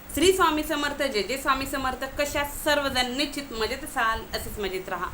श्री स्वामी समर्थ, जय जय स्वामी समर्थ. कशा सर्वजण निश्चित मजेत असाल, असेच मजेत राहा.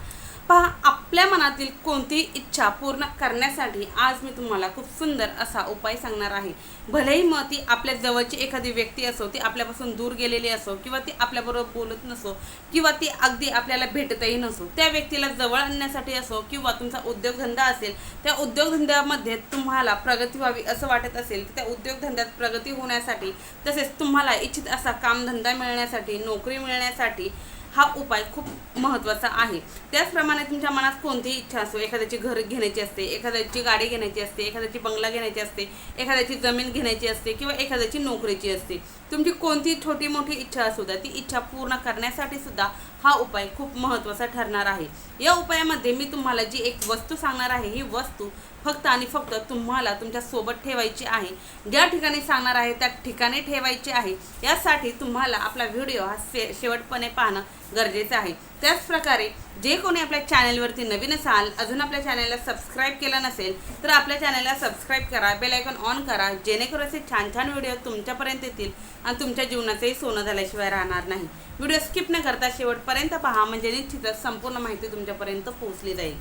पहा, आपल्या मनातील कोणतीही इच्छा पूर्ण करण्यासाठी आज मी तुम्हाला खूप सुंदर असा उपाय सांगणार आहे. भलेही मग ती आपल्या जवळची एखादी व्यक्ती असो, ती आपल्यापासून दूर गेलेली असो, किंवा ती आपल्याबरोबर बोलत नसो, किंवा ती अगदी आपल्याला भेटतही नसो, त्या व्यक्तीला जवळ आणण्यासाठी असो, किंवा तुमचा उद्योगधंदा असेल, त्या उद्योगधंद्यामध्ये तुम्हाला प्रगती व्हावी असं वाटत असेल, तर त्या उद्योगधंद्यात प्रगती होण्यासाठी, तसेच तुम्हाला इच्छित असा कामधंदा मिळण्यासाठी, नोकरी मिळण्यासाठी हा उपाय खूप महत्त्वाचा आहे. त्याचप्रमाणे तुमच्या मनात कोणतीही इच्छा असो, एखाद्याची घर घेण्याची असते, एखाद्याची गाडी घेण्याची असते, एखाद्याची बंगला घेण्याची असते, एखाद्याची जमीन घेण्याची असते, किंवा एखाद्याची नोकरीची असते, तुमची कोणती छोटी मोठी इच्छा असू द्या, ती इच्छा पूर्ण करण्यासाठी सुद्धा हा उपाय खूप महत्त्वाचा ठरणार आहे. या उपायामध्ये मी तुम्हाला जी एक वस्तू सांगणार आहे, ही वस्तू फक्त आणि फक्त तुम्हाला तुमच्या सोबत ठेवायची आहे. ज्या ठिकाणी सांगणार आहे त्या ठिकाणी ठेवायची आहे. यासाठी तुम्हाला आपला व्हिडिओ हा शेवटपणे पाहणं गरजेचं आहे. त्याचप्रकारे जे कोणी आपल्या चॅनलवरती नवीन असाल, अजून आपल्या चॅनलला सबस्क्राईब केलं नसेल, तर आपल्या चॅनलला सबस्क्राईब करा, बेल आयकॉन ऑन करा, जेणेकरून असे छान छान व्हिडिओ तुमच्यापर्यंत येतील आणि तुमच्या जीवनाचंही सोनं झाल्याशिवाय राहणार नाही. व्हिडिओ स्किप न करता शेवटपर्यंत पहा, म्हणजे निश्चितच संपूर्ण माहिती तुमच्यापर्यंत पोहोचली जाईल.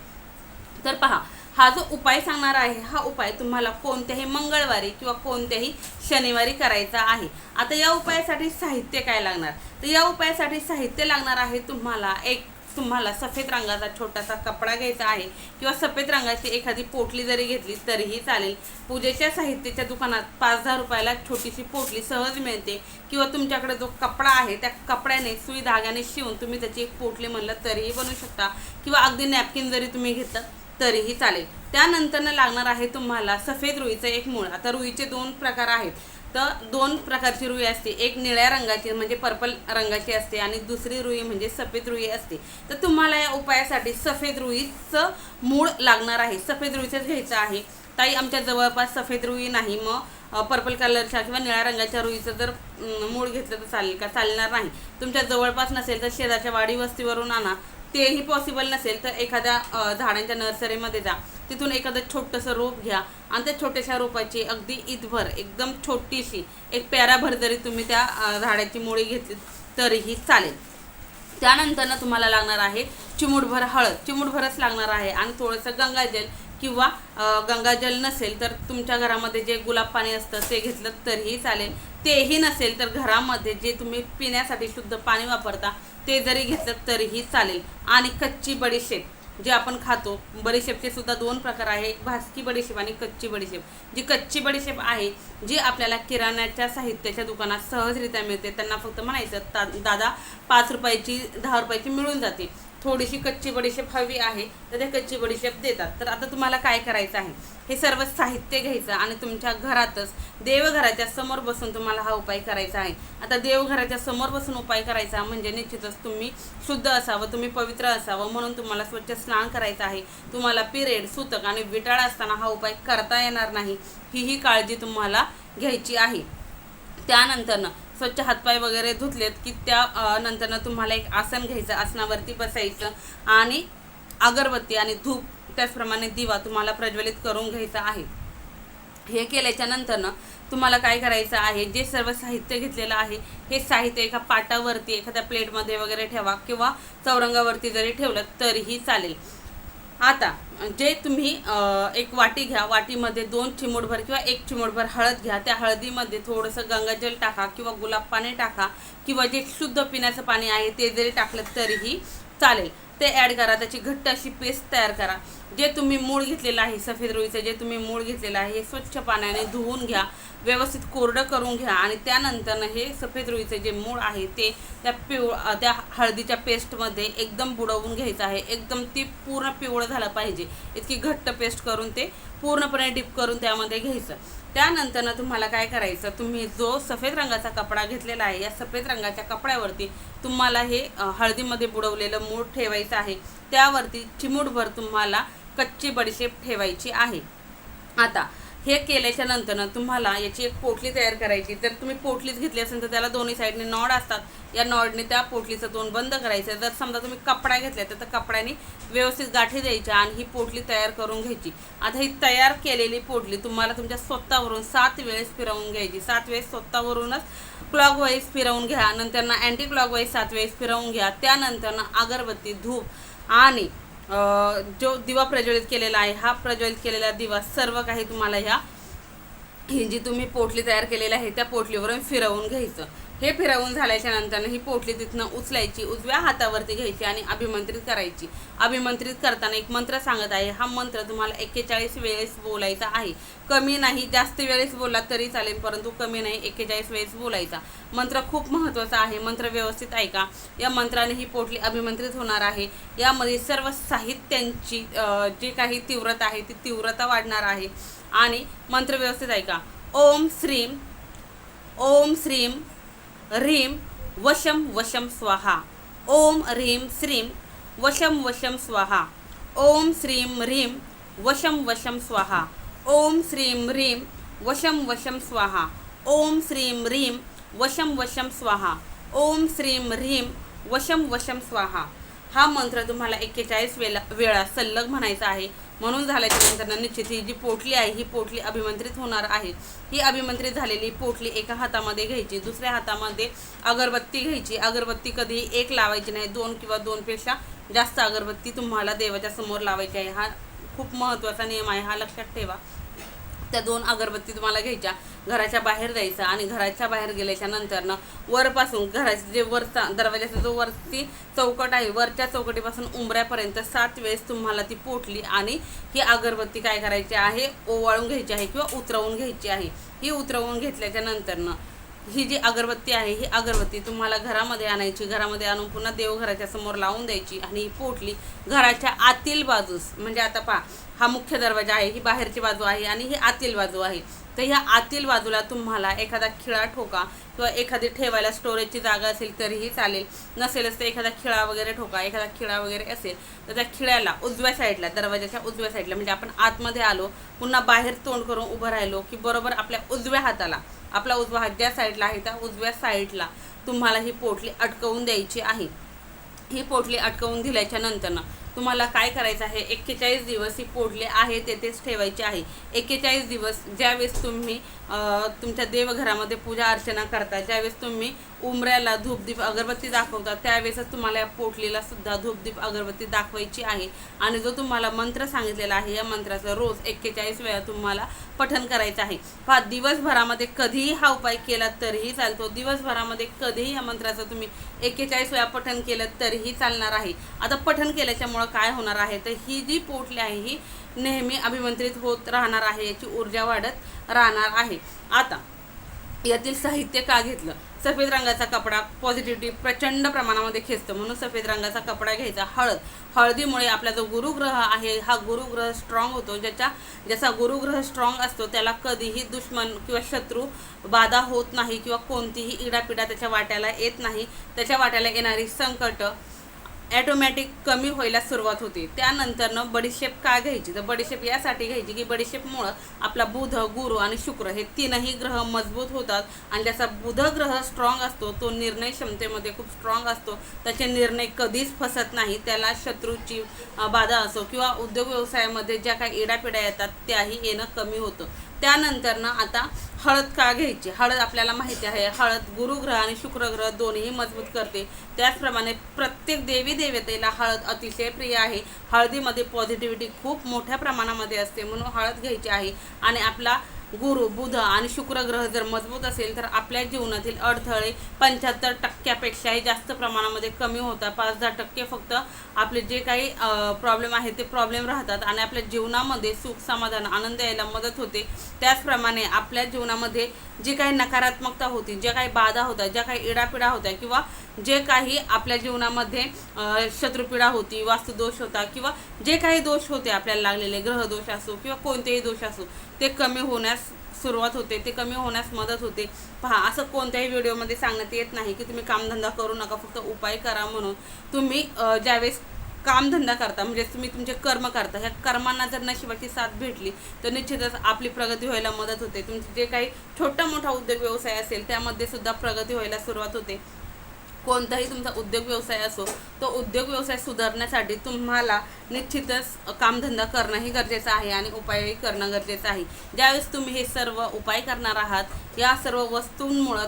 तर पहा, हा जो उपाय सांगणार आहे, हा उपाय तुम्हाला कोणत्याही मंगळवारी किंवा कोणत्याही शनिवारी करायचा आहे. आता या उपायासाठी साहित्य काय लागणार, तर या उपायासाठी साहित्य लागणार आहे तुम्हाला सफेद रंगाचा छोटासा कपडा घ्यायचा आहे, किंवा सफेद रंगाची एखादी पोटली जरी घेतली तरीही चालेल. पूजेच्या साहित्याच्या दुकानात 5-10 रुपयाला छोटीशी पोटली सहज मिळते, किंवा तुमच्याकडे जो कपडा आहे त्या कपड्याने सुई धाग्याने शिवून तुम्ही त्याची एक पोटली म्हणलं तरीही बनवू शकता, किंवा अगदी नॅपकिन जरी तुम्ही घेतलं तरीही चालेल. त्यानंतरनं लागणार आहे तुम्हाला सफेद रुईचं एक मूळ. आता रुईचे 2 प्रकार आहेत, तर 2 प्रकारची रुई असते. एक निळ्या रंगाची म्हणजे पर्पल रंगाची असते, आणि दुसरी रुई म्हणजे सफेद रुई असते. तर तुम्हाला या उपायासाठी सफेद रुईचं मूळ लागणार आहे. सफेद रुईचंच घ्यायचं आहे. ताई, आमच्या जवळपास सफेद रुई नाही, मग पर्पल कलरच्या किंवा निळ्या रंगाच्या रुईचं जर मूळ घेतलं तर चालेल का? चालणार नाही. तुमच्या जवळपास नसेल तर शेजारच्या वाडी वस्तीवरून आणा. तेही पॉसिबल नसेल तर एखाद्या झाडांच्या नर्सरीमध्ये जा, तिथून एखादं छोटंसं रोप घ्या, आणि त्या छोट्याशा रोपाची अगदी ईदभर एकदम छोटीशी एक प्याराभर जरी तुम्ही त्या झाडाची मुळी घेतली तरीही चालेल. त्यानंतरनं तुम्हाला लागणार आहे चिमूटभर हळद, चिमूटभरच लागणार आहे, आणि थोडंसं गंगाजल, किंवा गंगाजल नसेल तर तुमच्या घरामध्ये जे गुलाब पाणी असतं ते घेतलं तरीही चालेल. तेही नसेल तर घरामध्ये जे तुम्ही पिण्यासाठी शुद्ध पाणी वापरता ते जरी घेतलं तरीही चालेल. आणि कच्ची बडीशेप जे आपण खातो, बडीशेपचे सुद्धा 2 प्रकार आहे, एक भाजकी बडीशेप आणि कच्ची बडीशेप. जी कच्ची बडीशेप आहे, जी आपल्याला किराण्याच्या साहित्याच्या दुकानात सहजरित्या मिळते, त्यांना फक्त म्हणायचं दादा 5 रुपयाची 10 रुपयाची मिळून जाते, थोडीशी कच्ची बडीशेप हवी आहे, तर ते कच्ची बडीशेप देतात. तर आता तुम्हाला काय करायचं आहे, हे सर्व साहित्य घ्यायचं आणि तुमच्या घरातच देवघराच्या समोर बसून तुम्हाला हा उपाय करायचा आहे. आता देवघराच्या समोर बसून उपाय करायचा म्हणजे निश्चितच तुम्ही शुद्ध असावं, तुम्ही पवित्र असावं, म्हणून तुम्हाला स्वच्छ स्नान करायचं आहे. तुम्हाला पिरियड, सूतक आणि विटाळ असताना हा उपाय करता येणार नाही, ही काळजी तुम्हाला घ्यायची आहे. त्यानंतरनं स्वच्छ हातपाय वगैरे धुतलेत की त्या नंतरनं तुम्हाला एक आसन घ्यायचं, आसनावरती बसायचं, आणि अगरबत्ती आणि धूप त्याचप्रमाणे दिवा तुम्हाला प्रज्वलित करून घ्यायचा आहे. हे केल्याच्या नंतरनं तुम्हाला काय करायचं आहे, जे सर्व साहित्य घेतलेलं आहे हे साहित्य एका पाटावरती एखाद्या प्लेटमध्ये वगैरे ठेवा, किंवा चौरंगावरती जरी ठेवलं तरीही चालेल. आता जे तुम्ही एक वाटी घ्या, वाटीमध्ये 2 चिमूटभर किंवा 1 चिमूटभर हळद घ्या. त्या हळदीमध्ये थोडंसं गंगाजल टाका, किंवा गुलाब पाणी टाका, किंवा जे शुद्ध पिण्याचं पाणी आहे ते जरी टाकलं तरीही चालेल. ते ॲड करा, त्याची घट्ट अशी पेस्ट तयार करा. जे तुम्ही मूळ घेतलेलं आहे सफेद रुईचं, जे तुम्ही मूळ घेतलेलं आहे हे स्वच्छ पाण्याने धुवून घ्या, व्यवस्थित कोरडं करून घ्या, आणि त्यानंतरनं हे सफेद रुईचं जे मूळ आहे ते त्या हळदीच्या पेस्टमध्ये एकदम बुडवून घ्यायचं आहे. एकदम ती पूर्ण पिवळं झालं पाहिजे, इतकी घट्ट पेस्ट करून ते पूर्णपणे डिप करून त्यामध्ये घ्यायचं. त्यानंतरनं तुम्हाला काय करायचं, तुम्ही जो सफेद रंगाचा कपडा घेतलेला आहे, या सफेद रंगाच्या कपड्यावरती तुम्हाला हे हळदीमध्ये बुडवलेलं मूळ ठेवायचं आहे. त्यावरती चिमूटभर तुम्हाला कच्ची बडीशेप ठेवायची आहे. आता हे केल्याच्या नंतर तुम्हाला याची एक पोटली तयार करायची. जर तुम्ही पोटलीच घेतली असेल तर त्याला दोन्ही साईडने नॉड असतात, या नॉडने त्या पोटलीचं तोंड बंद करायचं. जर समजा तुम्ही कपडा घेतला तर कपड्याने व्यवस्थित गाठी द्यायच्या आणि ही पोटली तयार करून घ्यायची. आता ही तयार केलेली पोटली तुम्हाला तुमच्या स्वतःवरून 7 वेळेस फिरवून घ्यायची. 7 वेळेस स्वतःवरूनच क्लॉकवाईज फिरवून घ्या, नंतर अँटी क्लॉकवाईज 7 वेळेस फिरवून घ्या. त्यानंतर अगरबत्ती, धूप आणि जो दिवा प्रज्वलित केलेला आहे, हा प्रज्वलित केलेला दिवा सर्व काही तुम्हाला ही जी तुम्ही पोटली तयार केलेली आहे त्या पोटलीवरून फिरवून घ्यायचं. हे फिरवून झाल्याच्या नंतर ही पोटली तिथनं उचलायची, उजव्या हातावरती घ्यायची आणि अभिमंत्रित करायची. अभिमंत्रित करताना एक मंत्र सांगत आहे. हा मंत्र तुम्हाला 41 वेळेस बोलायचा आहे. कमी नाही, जास्त वेळेस बोलला तरी चालेल, परंतु कमी नाही, 41 वेळेस बोलायचा. मंत्र खूप महत्त्वाचा आहे. मंत्र व्यवस्थित ऐका. या मंत्राने ही पोटली अभिमंत्रित होणार आहे. यामध्ये सर्व साहित्यांची जी काही तीव्रता आहे ती तीव्रता वाढणार आहे. आणि मंत्र व्यवस्थित ऐका. ओम श्रीम ह्रीम वशम वशम स्वाहा. ओम ह्रीम श्रीम वशम वशम स्वाहा. ओम श्रीम ह्रीम वशम वशम स्वाहा. ओम श्रीम ह्रीम वशम वशम स्वाहा. ओम श्रीम ह्रीम वशम वशम स्वाहा. ओम श्रीम ह्रीम वशम वशम स्वाहा. हा मंत्र तुम्हाला 41 वेळा सल्लग म्हणायचा आहे. म्हणून झाल्याच्या नंतर निश्चित ही जी पोटली आहे ही पोटली अभिमंत्रित होणार आहे. ही अभिमंत्रित झालेली पोटली एका हातामध्ये घ्यायची, दुसऱ्या हातामध्ये अगरबत्ती घ्यायची. अगरबत्ती कधीही एक लावायची नाही, 2 किंवा 2 पेक्षा जास्त अगरबत्ती तुम्हाला देवाच्या समोर लावायची आहे. हा खूप महत्त्वाचा नियम आहे, हा लक्षात ठेवा. त्या 2 अगरबत्ती तुम्हाला घ्यायच्या, घराच्या बाहेर जायचं आणि घराच्या बाहेर गेल्याच्या नंतरनं वरपासून घराचे जे वरचा दरवाजाचा जो वरती चौकट आहे, वरच्या चौकटीपासून उंबऱ्यापर्यंत 7 वेळेस तुम्हाला ती पोटली आणि ही अगरबत्ती काय करायची आहे, ओवाळून घ्यायची आहे किंवा उतरवून घ्यायची आहे. ही उतरवून घेतल्याच्या नंतरनं ही जी अगरबत्ती आहे ही अगरबत्ती तुम्हाला घरामध्ये आणायची. घरामध्ये आणून पुन्हा देवघराच्या समोर लावून द्यायची आणि ही पोटली घराच्या आतील बाजूस, म्हणजे आता पहा हा मुख्य दरवाजा आहे, ही बाहेरची बाजू आहे आणि ही आतील बाजू आहे. तर ह्या आतील बाजूला तुम्हाला एखादा खिळा ठोका किंवा एखादी ठेवायला स्टोरेजची जागा असेल तरीही चालेल, नसेलच तर एखादा खिळा वगैरे ठोका. एखादा खिळा वगैरे असेल तर त्या खिळ्याला उजव्या साईडला, दरवाजाच्या उजव्या साईडला, म्हणजे आपण आतमध्ये आलो पुन्हा बाहेर तोंड करून उभं राहिलो की बरोबर आपल्या उजव्या हाताला, आपला उजवा हात ज्या साईडला आहे त्या उजव्या साईडला तुम्हाला ही पोटली अटकवून द्यायची आहे. ही पोटली अटकवून दिल्याच्या नंतरनं तुम्हाला काय करायचं आहे, 41 दिवस ही पोटली आहे तेथेच ठेवायची आहे. 41 दिवस ज्यावेळेस तुम्ही तुमच्या देवघरामध्ये पूजा अर्चना करता, ज्यावेळेस तुम्ही उंबऱ्याला धूपदीप अगरबत्ती दाखवता, त्यावेळेसच तुम्हाला या पोटलीला सुद्धा धूपदीप अगरबत्ती दाखवायची आहे. आणि जो तुम्हाला मंत्र सांगितलेला आहे या मंत्राचं रोज 41 वेळा तुम्हाला पठण करायचं आहे. पहा, दिवसभरामध्ये कधीही हा उपाय केला तरीही चालतो. दिवसभरामध्ये कधीही या मंत्राचं तुम्ही 41 वेळा पठण केलं तरीही चालणार आहे. आता पठण केल्याच्यामुळं काय होणार आहे, तर ही जी पोटली आहे ही नेहमी अभिमंत्रित होत राहणार आहे, याची ऊर्जा वाढत राहणार आहे. आता यातील साहित्य का घेतलं, सफेद रंगाचा कपडा पॉझिटिव्हिटी प्रचंड प्रमाणामध्ये खेचतं, म्हणून सफेद रंगाचा कपडा घ्यायचा. हळदीमुळे आपला जो गुरुग्रह आहे हा गुरुग्रह स्ट्रॉंग होतो. ज्याचा गुरुग्रह स्ट्रॉंग असतो त्याला कधीही दुश्मन किंवा शत्रू बाधा होत नाही किंवा कोणतीही इडापिडा त्याच्या वाट्याला येत नाही. त्याच्या वाट्याला येणारी संकट ॲटोमॅटिक कमी व्हायला सुरुवात होते. त्यानंतरनं बडीशेप का घ्यायची, तर बडीशेप यासाठी घ्यायची की बडीशेपमुळं आपला बुध, गुरु आणि शुक्र हे 3ही ग्रह मजबूत होतात. आणि ज्याचा बुध ग्रह स्ट्रॉंग असतो तो निर्णय क्षमतेमध्ये खूप स्ट्रॉंग असतो, त्याचे निर्णय कधीच फसत नाही. त्याला शत्रूची बाधा असो किंवा उद्योग व्यवसायामध्ये ज्या काही इडापिडा येतात त्याही येणं कमी होतं. त्यानंतरनं आता हळद का घ्यायची, हळद आपल्याला माहिती आहे हळद गुरुग्रह आणि शुक्रग्रह दोन्ही मजबूत करते. त्याचप्रमाणे प्रत्येक देवी देवतेला हळद अतिशय प्रिय आहे. हळदीमध्ये पॉझिटिव्हिटी खूप मोठ्या प्रमाणामध्ये असते, म्हणून हळद घ्यायची आहे. आणि आपला गुरु, बुध आणि शुक्र ग्रह जर मजबूत असेल तर आपल्या जीवनातील अडथळे 75%पेक्षाही जास्त प्रमाणामध्ये कमी होतात. 5-10% फक्त आपले जे काही प्रॉब्लेम आहेत ते प्रॉब्लेम राहतात आणि आपल्या जीवनामध्ये सुख, समाधान, आनंद यायला मदत होते. त्याचप्रमाणे आपल्या जीवनामध्ये जी काही नकारात्मकता होती, ज्या काही बाधा होत्या, ज्या काही इडापिडा होत्या किंवा जे काही आपल्या जीवनामध्ये शत्रुपीडा होती, वास्तुदोष होता किंवा जे काही दोष होते आपल्याला लागलेले, ग्रहदोष असो किंवा कोणतेही दोष असो, ते कमी होण्यास सुरुवात होते, ते कमी होण्यास मदत होते. पहा, असं कोणत्याही व्हिडिओमध्ये सांगण्यात येत नाही की तुम्ही कामधंदा करू नका, फक्त उपाय करा म्हणून. तुम्ही ज्यावेळेस कामधंदा करता, म्हणजे तुम्ही तुमचे कर्म करता, ह्या कर्मांना जर नशिबाची साथ भेटली तर निश्चितच आपली प्रगती व्हायला मदत होते. तुमचे जे काही छोटा मोठा उद्योग व्यवसाय असेल त्यामध्ये सुद्धा प्रगती व्हायला सुरुवात होते. कोणताही तुमचा उद्योग व्यवसाय असो, तो उद्योग व्यवसाय सुधारण्यासाठी तुम्हाला निश्चितच कामधंदा करणंही गरजेचं आहे आणि उपायही करणं गरजेचं आहे. ज्यावेळेस तुम्ही हे सर्व उपाय करणार आहात, या सर्व वस्तूंमुळं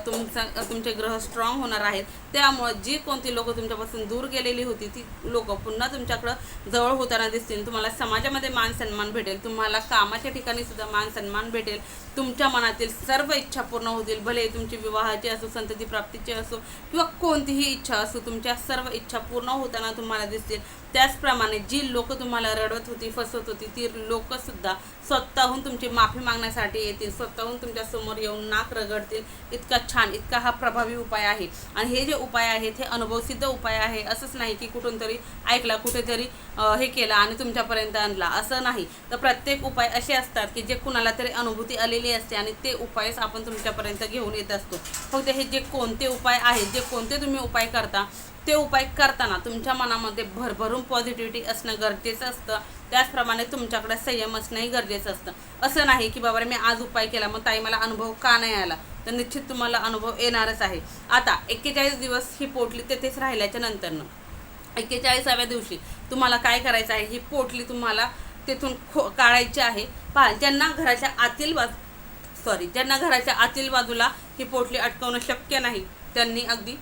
तुमचे ग्रह स्ट्रॉंग होणार आहेत. त्यामुळं जी कोणती लोक तुमच्यापासून दूर गेलेली होती ती लोक पुन्हा तुमच्याकडं जवळ होताना दिसतील. तुम्हाला समाजामध्ये मान सन्मान भेटेल, तुम्हाला कामाच्या ठिकाणी सुद्धा मान सन्मान भेटेल. तुमच्या मनातील सर्व इच्छा पूर्ण होतील, भले तुमची विवाहाची असो, संतती प्राप्तीची असो किंवा कोणतीही इच्छा असो, तुमच्या सर्व इच्छा पूर्ण होताना तुम्हाला दिसतील. त्याचप्रमाणे जी लोक तुम्हाला रडवत होती, फसवत होती, ती लोकसुद्धा स्वतःहून तुमची माफी मागण्यासाठी येतील, स्वतःहून तुमच्या समोर येऊन नाक रगडतील. इतका छान, इतका हा प्रभावी उपाय आहे. आणि हे जे उपाय आहेत हे अनुभवसिद्ध उपाय आहे. असंच नाही की कुठून तरी ऐकला, कुठेतरी हे केलं आणि तुमच्यापर्यंत आणला, असं नाही. तर प्रत्येक उपाय असे असतात की जे कुणाला तरी अनुभूती आलेली असते आणि ते उपायच आपण तुमच्यापर्यंत घेऊन येत असतो. फक्त हे जे कोणते उपाय आहेत, जे कोणते तुम्ही उपाय करता, ते उपाय करताना तुमच्या मनामध्ये भरभरून पॉझिटिव्हिटी असणं गरजेचं असतं. त्याचप्रमाणे तुमच्याकडे संयम असणंही गरजेचं असतं. असं नाही की बाबा मी आज उपाय केला मग ताई मला अनुभव का नाही आला, तर निश्चित तुम्हाला अनुभव येणारच आहे. आता 41 दिवस ही पोटली तेथेच राहिल्याच्या नंतरनं 41व्या दिवशी तुम्हाला काय करायचं आहे, ही पोटली तुम्हाला तेथून काढायची आहे. पहा, ज्यांना घराच्या आतील बाजूला ही पोटली अटकवणं शक्य नाही, त्यांनी अगदी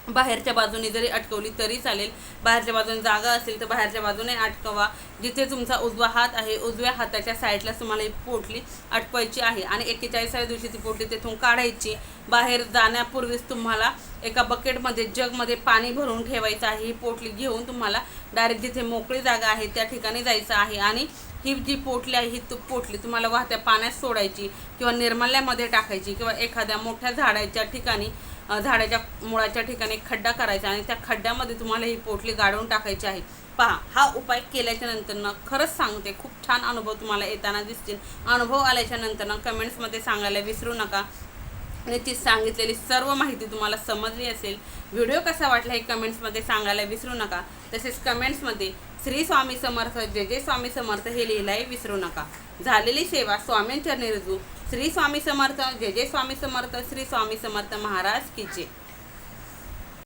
बाहेरच्या बाजूने जरी अटकवली तरी चालेल. बाहेरच्या बाजूने जागा असेल तर बाहेरच्या बाजूने अटकवा. जिथे तुमचा उजवा हात आहे, उजव्या हाताच्या साईडला तुम्हाला ही पोटली अटकवायची आहे आणि 41व्या दिवशी ती पोटली तेथून काढायची. बाहेर जाण्यापूर्वीच तुम्हाला एका बकेटमध्ये, जगमध्ये पाणी भरून ठेवायचं आहे. ही पोटली घेऊन तुम्हाला डायरेक्ट जिथे मोकळी जागा आहे त्या ठिकाणी जायचं आहे आणि ही जी पोटली आहे, ही पोटली तुम्हाला वाहत्या पाण्यात सोडायची किंवा निर्मल्यामध्ये टाकायची किंवा एखाद्या मोठ्या झाडाच्या ठिकाणी, झाडाच्या मुळाच्या ठिकाणी खड्डा करायचा आणि त्या खड्ड्यामध्ये तुम्हाला ही पोटली गाडवून टाकायची आहे. पहा, हा उपाय केल्याच्या नंतरनं खरंच सांगते खूप छान अनुभव तुम्हाला येताना दिसतील. अनुभव आल्याच्या नंतरनं कमेंट्समध्ये सांगायला विसरू नका. निश्चित सांगितलेली सर्व माहिती तुम्हाला समजली असेल. व्हिडिओ कसा वाटला हे कमेंट्समध्ये सांगायला विसरू नका. तसेच कमेंट्समध्ये श्री स्वामी समर्थ, जय जय स्वामी समर्थ हे लिहिलाही विसरू नका. झालेली सेवा स्वामींचरणी रुजू. श्री स्वामी समर्थ, जय जय स्वामी समर्थ, श्री स्वामी समर्थ महाराज की जय.